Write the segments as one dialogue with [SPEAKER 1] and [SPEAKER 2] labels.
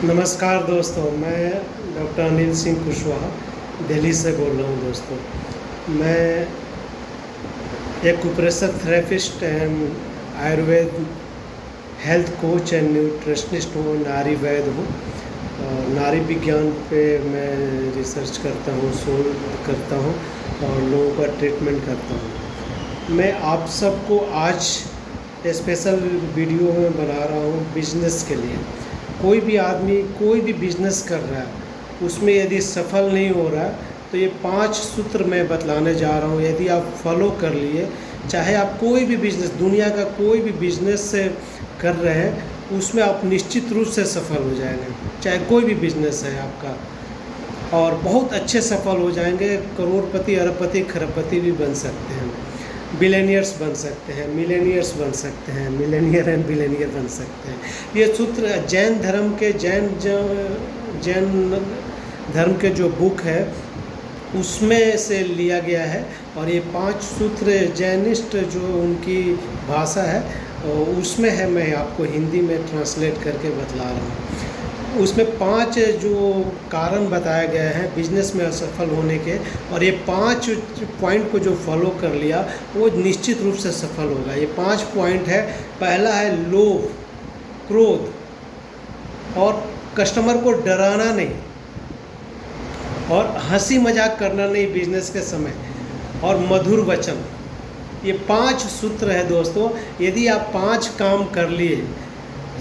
[SPEAKER 1] नमस्कार दोस्तों, मैं डॉक्टर अनिल सिंह कुशवाहा दिल्ली से बोल रहा हूँ। दोस्तों, मैं एक acupressure therapist and Ayurveda health coach and nutritionist हूँ, नारी वैद्य हूँ। नारी विज्ञान पे मैं रिसर्च करता हूँ, शोध करता हूँ और लोगों का ट्रीटमेंट करता हूँ। मैं आप सबको आज स्पेशल वीडियो में बना रहा हूँ बिजनेस के लिए। कोई भी आदमी कोई भी बिजनेस कर रहा है, उसमें यदि सफल नहीं हो रहा तो ये 5 सूत्र मैं बतलाने जा रहा हूँ। यदि आप फॉलो कर लिए, चाहे आप कोई भी बिजनेस, दुनिया का कोई भी बिजनेस से कर रहे हैं, उसमें आप निश्चित रूप से सफल हो जाएंगे। चाहे कोई भी बिजनेस है आपका, और बहुत अच्छे सफल हो जाएंगे। करोड़पति, अरबपति, खरबपति भी बन सकते हैं, बिलेनियर्स बन सकते हैं, मिलेनियर्स बन सकते हैं, मिलेनियर एंड बिलेनियर बन सकते हैं। ये सूत्र जैन धर्म के जैन धर्म के जो बुक है उसमें से लिया गया है। और ये 5 सूत्र जैनिस्ट जो उनकी भाषा है उसमें है। मैं आपको हिंदी में ट्रांसलेट करके बतला रहा हूँ। उसमें 5 जो कारण बताए गए हैं बिजनेस में असफल होने के, और ये 5 पॉइंट को जो फॉलो कर लिया वो निश्चित रूप से सफल होगा। ये 5 पॉइंट है। पहला है लोभ, क्रोध, और कस्टमर को डराना नहीं, और हंसी मजाक करना नहीं बिजनेस के समय, और मधुर वचन। ये 5 सूत्र है दोस्तों। यदि आप 5 काम कर लिए,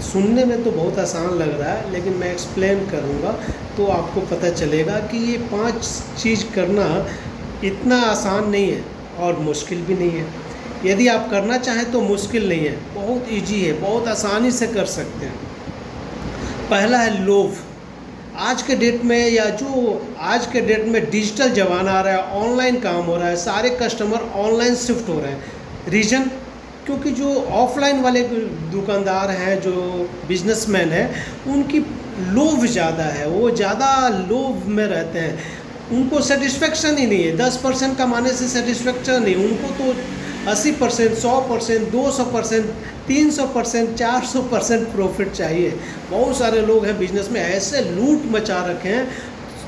[SPEAKER 1] सुनने में तो बहुत आसान लग रहा है, लेकिन मैं एक्सप्लेन करूँगा तो आपको पता चलेगा कि ये 5 चीज़ करना इतना आसान नहीं है और मुश्किल भी नहीं है। यदि आप करना चाहें तो मुश्किल नहीं है, बहुत इजी है, बहुत आसानी से कर सकते हैं। पहला है लोभ। आज के डेट में, या जो आज के डेट में डिजिटल ज़माना आ रहा है, ऑनलाइन काम हो रहा है, सारे कस्टमर ऑनलाइन शिफ्ट हो रहे हैं। रीज़न, क्योंकि जो ऑफलाइन वाले दुकानदार हैं, जो बिजनेसमैन हैं, उनकी लोभ ज़्यादा है, वो ज़्यादा लोभ में रहते हैं। उनको सेटिस्फेक्शन ही नहीं है। 10% कमाने से सेटिस्फेक्शन नहीं, उनको तो 80%, 100%, 200%, 300%, 400% प्रॉफिट चाहिए। बहुत सारे लोग हैं बिजनेस में ऐसे लूट मचा रखे हैं,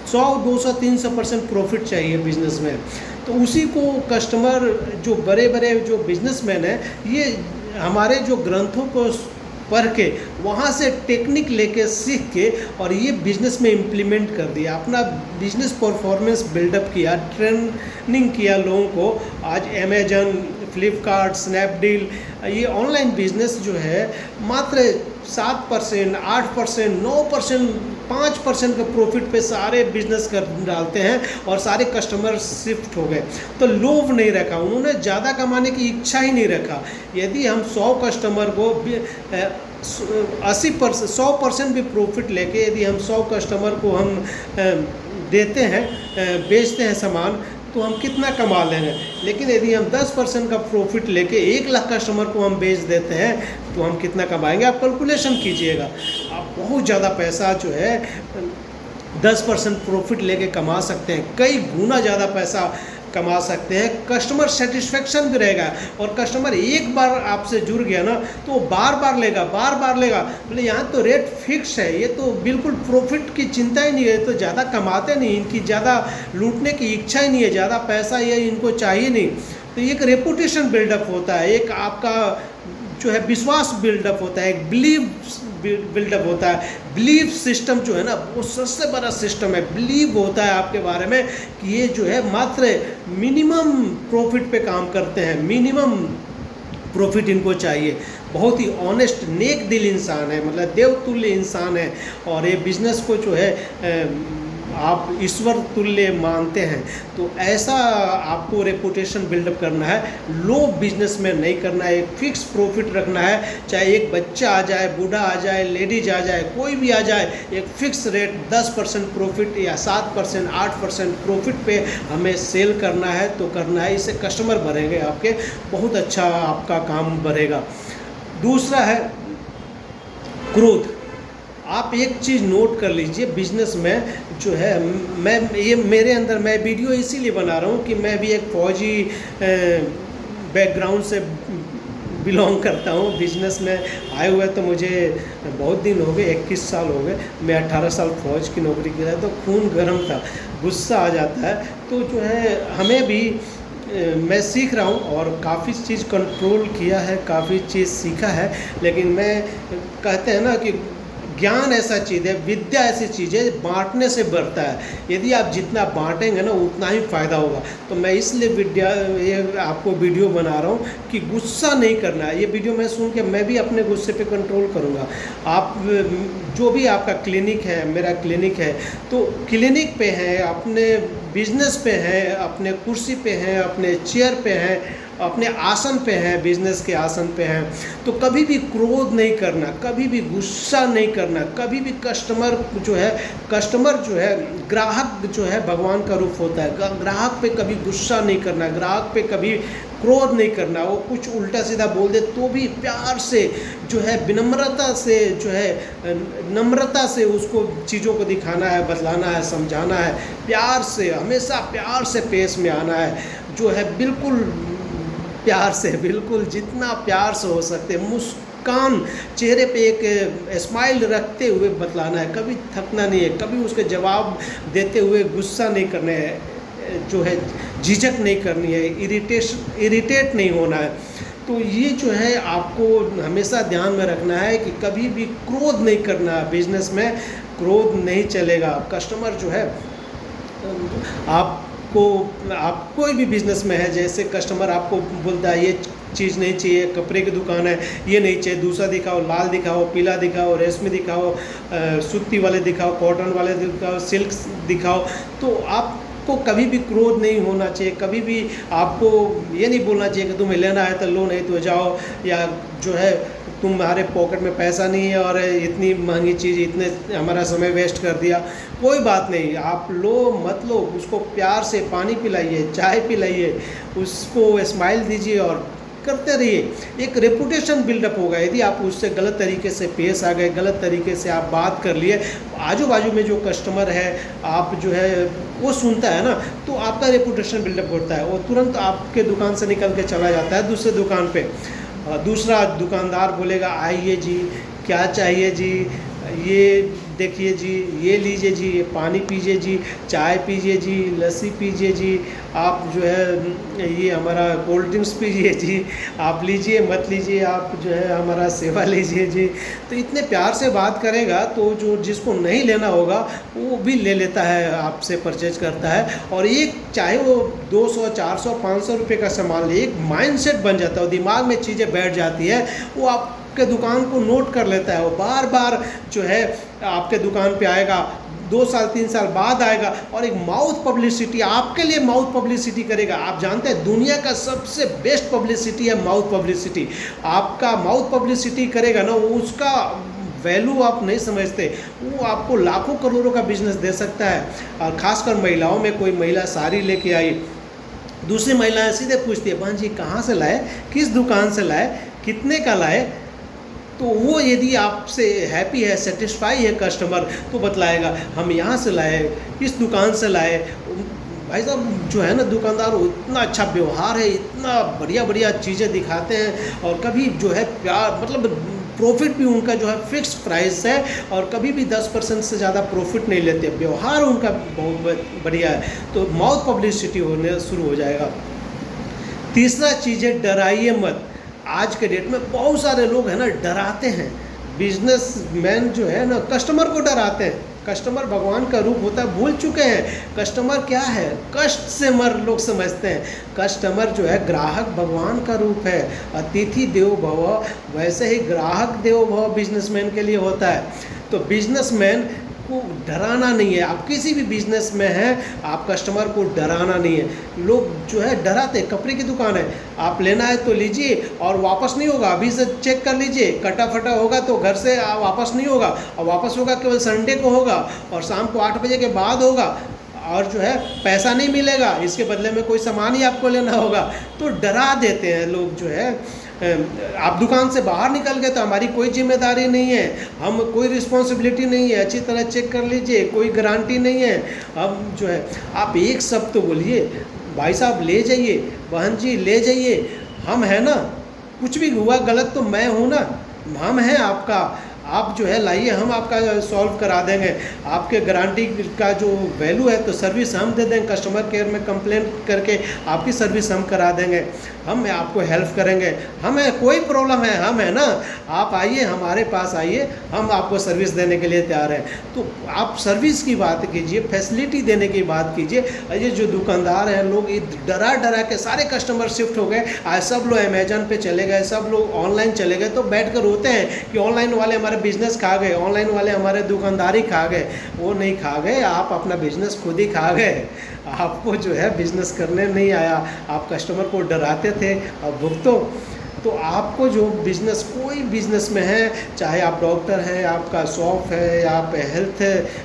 [SPEAKER 1] 100, 200, 300% प्रॉफिट चाहिए बिजनेस में। तो उसी को कस्टमर, जो बड़े बड़े जो बिजनेसमैन हैं, ये हमारे जो ग्रंथों को पढ़ के, वहाँ से टेक्निक लेके, सीख के, और ये बिज़नेस में इम्प्लीमेंट कर दिया, अपना बिजनेस परफॉर्मेंस बिल्डअप किया, ट्रेनिंग किया लोगों को। आज अमेजन, फ्लिपकार्ट, स्नैपडील, ये ऑनलाइन बिजनेस जो है मात्र 7%, 8%, 9%, 5% के प्रॉफिट पे सारे बिजनेस कर डालते हैं, और सारे कस्टमर शिफ्ट हो गए। तो लोभ नहीं रखा, उन्होंने ज़्यादा कमाने की इच्छा ही नहीं रखा। यदि हम 100 कस्टमर को 80%, 100% भी प्रॉफिट लेके यदि हम 100 कस्टमर को हम देते हैं, बेचते हैं सामान, तो हम कितना कमा लेंगे। लेकिन यदि हम 10% का प्रॉफिट लेके 1 लाख कस्टमर को हम बेच देते हैं, तो हम कितना कमाएंगे। आप कैलकुलेशन कीजिएगा, आप बहुत ज़्यादा पैसा जो है 10% प्रॉफिट लेके कमा सकते हैं, कई गुना ज़्यादा पैसा कमा सकते हैं। कस्टमर सेटिस्फेक्शन भी रहेगा, और कस्टमर एक बार आपसे जुड़ गया ना, तो वो बार बार लेगा, बार बार लेगा। बोले यहाँ तो रेट फिक्स है, ये तो बिल्कुल प्रॉफिट की चिंता ही नहीं है, तो ज़्यादा कमाते नहीं, इनकी ज़्यादा लूटने की इच्छा ही नहीं है, ज़्यादा पैसा ये इनको चाहिए नहीं। तो एक रेपुटेशन बिल्डअप होता है, एक आपका जो है विश्वास बिल्डअप होता है, एक बिलीव बिल्डअप होता है। बिलीव सिस्टम जो है ना, वो सबसे बड़ा सिस्टम है। बिलीव होता है आपके बारे में कि ये जो है मात्र मिनिमम प्रॉफिट पे काम करते हैं, मिनिमम प्रॉफिट इनको चाहिए। बहुत ही ऑनेस्ट, नेक दिल इंसान है, मतलब देवतुल्य इंसान है, और ये बिजनेस को जो है आप ईश्वर तुल्य मानते हैं। तो ऐसा आपको रेपुटेशन बिल्डअप करना है। लो बिजनेस में नहीं करना है, एक फिक्स प्रॉफिट रखना है। चाहे एक बच्चा आ जाए, बूढ़ा आ जाए, लेडीज आ जाए, कोई भी आ जाए, एक फिक्स रेट 10% प्रॉफिट या 7%, 8% प्रॉफिट पे हमें सेल करना है, तो करना है। इससे कस्टमर बढ़ेंगे आपके, बहुत अच्छा आपका काम बढ़ेगा। दूसरा है क्रोध। आप एक चीज़ नोट कर लीजिए, बिजनेस में जो है, मैं मेरे अंदर, मैं वीडियो इसीलिए बना रहा हूँ कि मैं भी एक फौजी बैकग्राउंड से बिलोंग करता हूँ। बिजनेस में आए हुए तो मुझे बहुत दिन हो गए, 21 साल हो गए। मैं 18 साल फौज की नौकरी किया तो खून गर्म था, गुस्सा आ जाता है। तो जो है हमें भी मैं सीख रहा हूँ और काफ़ी चीज़ कंट्रोल किया है, काफ़ी चीज़ सीखा है। लेकिन मैं कहते हैं ना कि ज्ञान ऐसा चीज़ है, विद्या ऐसी चीज़ है, बांटने से बढ़ता है। यदि आप जितना बांटेंगे ना उतना ही फ़ायदा होगा। तो मैं इसलिए ये आपको वीडियो बना रहा हूँ कि गुस्सा नहीं करना है। ये वीडियो मैं सुन के मैं भी अपने गुस्से पे कंट्रोल करूँगा। आप जो भी आपका क्लिनिक है, मेरा क्लिनिक है, तो क्लिनिक पे हैं, अपने बिजनेस पे हैं, अपने कुर्सी पे हैं, अपने चेयर पे हैं, अपने आसन पे हैं, बिजनेस के आसन पे हैं, तो कभी भी क्रोध नहीं करना, कभी भी गुस्सा नहीं करना, कभी भी कस्टमर जो है ग्राहक जो है भगवान का रूप होता है। ग्राहक पे कभी गुस्सा नहीं करना, ग्राहक पे कभी क्रोध नहीं करना। वो कुछ उल्टा सीधा बोल दे तो भी प्यार से जो है, विनम्रता से जो है, नम्रता से उसको चीज़ों को दिखाना है, बतलाना है, समझाना है। प्यार से, हमेशा प्यार से पेश में आना है, जो है बिल्कुल प्यार से, बिल्कुल जितना प्यार से हो सकते, मुस्कान चेहरे पे एक स्माइल रखते हुए बतलाना है। कभी थकना नहीं है, कभी उसके जवाब देते हुए गुस्सा नहीं करना है, जो है झिझक नहीं करनी है, इरिटेट नहीं होना है। तो ये जो है आपको हमेशा ध्यान में रखना है कि कभी भी क्रोध नहीं करना है। बिजनेस में क्रोध नहीं चलेगा। कस्टमर जो है आप कोई भी बिज़नेस में है, जैसे कस्टमर आपको बोलता है ये चीज़ नहीं चाहिए, कपड़े की दुकान है, ये नहीं चाहिए, दूसरा दिखाओ, लाल दिखाओ, पीला दिखाओ, रेशमी दिखाओ, सूती वाले दिखाओ, कॉटन वाले दिखाओ, सिल्क दिखाओ, तो आपको कभी भी क्रोध नहीं होना चाहिए। कभी भी आपको ये नहीं बोलना चाहिए कि तुम्हें लेना है तो लो, नहीं तो जाओ, या जो है तुम्हारे पॉकेट में पैसा नहीं है और इतनी महंगी चीज़, इतने हमारा समय वेस्ट कर दिया। कोई बात नहीं, आप लो मत लो, उसको प्यार से पानी पिलाइए, चाय पिलाइए, उसको स्माइल दीजिए और करते रहिए। एक रेपुटेशन बिल्डअप होगा। यदि आप उससे गलत तरीके से पेश आ गए, गलत तरीके से आप बात कर लिए, आजू बाजू में जो कस्टमर है, आप जो है वो सुनता है ना, तो आपका रेपुटेशन बिल्डअप होता है। वो तुरंत आपके दुकान से निकल के चला जाता है दूसरे दुकान पे। दूसरा दुकानदार बोलेगा आइए जी, क्या चाहिए जी, ये देखिए जी, ये लीजिए जी, ये पानी पीजिए जी, चाय पीजिए जी, लस्सी पीजिए जी, आप जो है ये हमारा कोल्ड ड्रिंक्स पीजिए जी, आप लीजिए मत लीजिए, आप जो है हमारा सेवा लीजिए जी। तो इतने प्यार से बात करेगा तो जो जिसको नहीं लेना होगा वो भी ले लेता है, आपसे परचेज करता है। और एक चाहे वो 200, 400, 500 रुपये का सामान ले, एक माइंडसेट बन जाता है, दिमाग में चीज़ें बैठ जाती है, वो आपके दुकान को नोट कर लेता है। वो बार बार जो है आपके दुकान पे आएगा, 2 साल 3 साल बाद आएगा और एक माउथ पब्लिसिटी, आपके लिए माउथ पब्लिसिटी करेगा। आप जानते हैं दुनिया का सबसे बेस्ट पब्लिसिटी है माउथ पब्लिसिटी। आपका माउथ पब्लिसिटी करेगा ना, वो उसका वैल्यू आप नहीं समझते, वो आपको लाखों करोड़ों का बिजनेस दे सकता है। और ख़ासकर महिलाओं में, कोई महिला साड़ी लेके आई, दूसरी महिलाएं सीधे पूछती है बहन जी कहाँ से लाए, किस दुकान से लाए, कितने का लाए। तो वो यदि आपसे हैप्पी है, सेटिस्फाई है कस्टमर, तो बतलाएगा हम यहाँ से लाए, इस दुकान से लाए। भाई साहब जो है ना दुकानदार, इतना अच्छा व्यवहार है, इतना बढ़िया बढ़िया चीज़ें दिखाते हैं, और कभी जो है प्यार, मतलब प्रॉफिट भी उनका जो है फिक्स प्राइस है, और कभी भी 10% से ज़्यादा प्रॉफिट नहीं लेते। व्यवहार उनका बहुत बढ़िया है, तो माउथ पब्लिसिटी होने शुरू हो जाएगा। तीसरा चीज़ है डराइए मत। आज के डेट में बहुत सारे लोग हैं ना डराते हैं, बिजनेसमैन जो है ना कस्टमर को डराते हैं। कस्टमर भगवान का रूप होता है, भूल चुके हैं कस्टमर क्या है। कष्ट से मर लोग समझते हैं, कस्टमर जो है ग्राहक भगवान का रूप है। अतिथि देवो भव, वैसे ही ग्राहक देवो भव बिजनेसमैन के लिए होता है। तो बिजनेसमैन को डराना नहीं है। आप किसी भी बिजनेस में हैं, आप कस्टमर को डराना नहीं है। लोग जो है डराते, कपड़े की दुकान है, आप लेना है तो लीजिए और वापस नहीं होगा, अभी से चेक कर लीजिए, कटा फटा होगा तो घर से वापस नहीं होगा, और वापस होगा केवल संडे को होगा और शाम को 8 बजे के बाद होगा, और जो है पैसा नहीं मिलेगा, इसके बदले में कोई सामान ही आपको लेना होगा। तो डरा देते हैं लोग जो है। आप दुकान से बाहर निकल गए तो हमारी कोई जिम्मेदारी नहीं है, हम कोई रिस्पॉन्सिबिलिटी नहीं है, अच्छी तरह चेक कर लीजिए, कोई गारंटी नहीं है। अब जो है आप एक शब्द तो बोलिए, भाई साहब ले जाइए, बहन जी ले जाइए, हम है ना, कुछ भी हुआ गलत तो मैं हूँ ना, हम हैं आपका, आप जो है लाइए, हम आपका सॉल्व करा देंगे। आपके गारंटी का जो वैल्यू है तो सर्विस हम दे देंगे, कस्टमर केयर में कंप्लेंट करके आपकी सर्विस हम करा देंगे, हम आपको हेल्प करेंगे। हमें कोई प्रॉब्लम है, हम है ना, आप आइए हमारे पास आइए, हम आपको सर्विस देने के लिए तैयार हैं। तो आप सर्विस की बात कीजिए, फैसिलिटी देने की बात कीजिए। ये जो दुकानदार हैं लोग, ये डरा डरा के सारे कस्टमर शिफ्ट हो गए, आज सब लोग अमेजन पे चले गए, सब लोग ऑनलाइन चले गए, तो बैठ कर रोते हैं कि ऑनलाइन वाले हमारे बिजनेस खा गए, ऑनलाइन वाले हमारे दुकानदारी खा गए। वो नहीं खा गए, आप अपना बिजनेस खुद ही खा गए। आपको जो है बिजनेस करने नहीं आया, आप कस्टमर को डराते थे, अब भुगतो। तो आपको जो बिजनेस, कोई बिजनेस में है, चाहे आप डॉक्टर हैं, आपका शॉप है, या आप हेल्थ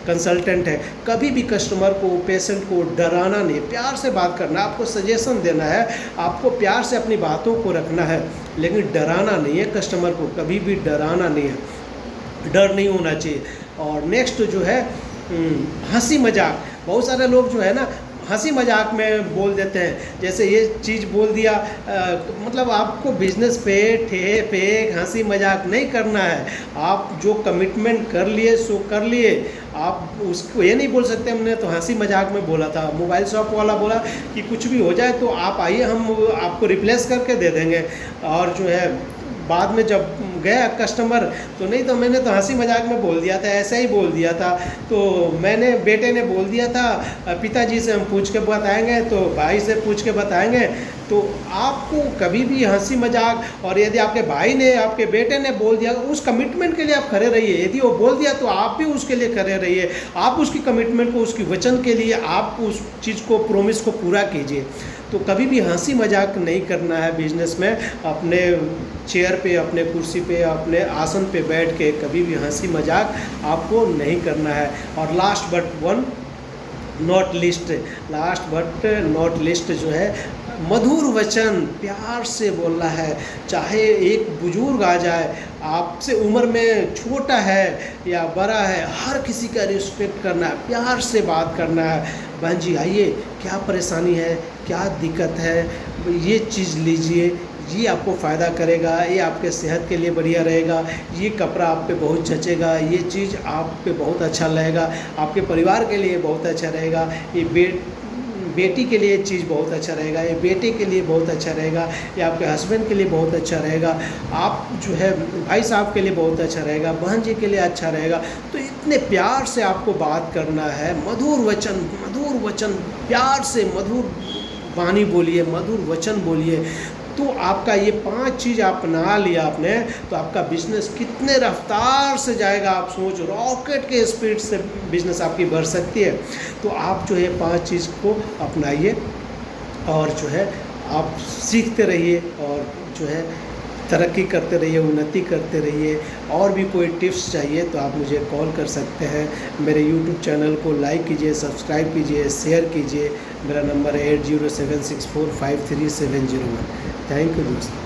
[SPEAKER 1] कंसल्टेंट है, कभी भी कस्टमर को, पेशेंट को डराना नहीं, प्यार से बात करना, आपको सजेशन देना है, आपको प्यार से अपनी बातों को रखना है, लेकिन डराना नहीं है कस्टमर को, कभी भी डराना नहीं है, डर नहीं होना चाहिए। और नेक्स्ट जो है हंसी मजाक, बहुत सारे लोग जो है ना हंसी मजाक में बोल देते हैं, जैसे ये चीज़ बोल दिया, मतलब आपको बिजनेस पे फेक हंसी मजाक नहीं करना है। आप जो कमिटमेंट कर लिए सो कर लिए, आप उसको ये नहीं बोल सकते हमने तो हंसी मजाक में बोला था। मोबाइल शॉप वाला बोला कि कुछ भी हो जाए तो आप आइए, हम आपको रिप्लेस करके दे देंगे, और जो है बाद में जब गया कस्टमर तो नहीं, तो मैंने तो हंसी मजाक में बोल दिया था, ऐसा ही बोल दिया था, तो मैंने बेटे ने बोल दिया था, पिताजी से हम पूछ के बताएंगे, तो भाई से पूछ के बताएंगे। तो आपको कभी भी हंसी मजाक, और यदि आपके भाई ने, आपके बेटे ने बोल दिया, उस कमिटमेंट के लिए आप खड़े रहिए। यदि वो बोल दिया तो आप भी उसके लिए खड़े रहिए, आप उसकी कमिटमेंट को, उसकी वचन के लिए आप उस चीज़ को, प्रोमिस को पूरा कीजिए। तो कभी भी हंसी मजाक नहीं करना है बिजनेस में। अपने चेयर पे, अपने कुर्सी पे, अपने आसन पे बैठ के कभी भी हंसी मजाक आपको नहीं करना है। और लास्ट बट नॉट लिस्ट जो है, मधुर वचन प्यार से बोलना है। चाहे एक बुजुर्ग आ जाए, आपसे उम्र में छोटा है या बड़ा है, हर किसी का रिस्पेक्ट करना है, प्यार से बात करना है। बहन जी आइए, क्या परेशानी है, क्या दिक्कत है, ये चीज़ लीजिए, ये आपको फ़ायदा करेगा, ये आपके सेहत के लिए बढ़िया रहेगा, ये कपड़ा आप पे बहुत जचेगा, ये चीज़ आप पे बहुत अच्छा लगेगा, आपके परिवार के लिए बहुत अच्छा रहेगा, ये बेटी के लिए चीज़ बहुत अच्छा रहेगा, ये बेटे के लिए बहुत अच्छा रहेगा, ये आपके हस्बैंड के लिए बहुत अच्छा रहेगा, आप जो है भाई साहब के लिए बहुत अच्छा रहेगा, बहन जी के लिए अच्छा रहेगा। तो इतने प्यार से आपको बात करना है, मधुर वचन प्यार से, मधुर वाणी बोलिए, मधुर वचन बोलिए। तो आपका ये 5 चीज़ अपना लिया आपने, तो आपका बिजनेस कितने रफ्तार से जाएगा, आप सोच, रॉकेट के स्पीड से बिजनेस आपकी बढ़ सकती है। तो आप जो है 5 चीज़ को अपनाइए, और जो है आप सीखते रहिए, और जो है तरक्की करते रहिए, उन्नति करते रहिए। और भी कोई टिप्स चाहिए तो आप मुझे कॉल कर सकते हैं। मेरे यूट्यूब चैनल को लाइक कीजिए, सब्सक्राइब कीजिए, शेयर कीजिए। मेरा नंबर है 8076453701। थैंक यू दोस्तों।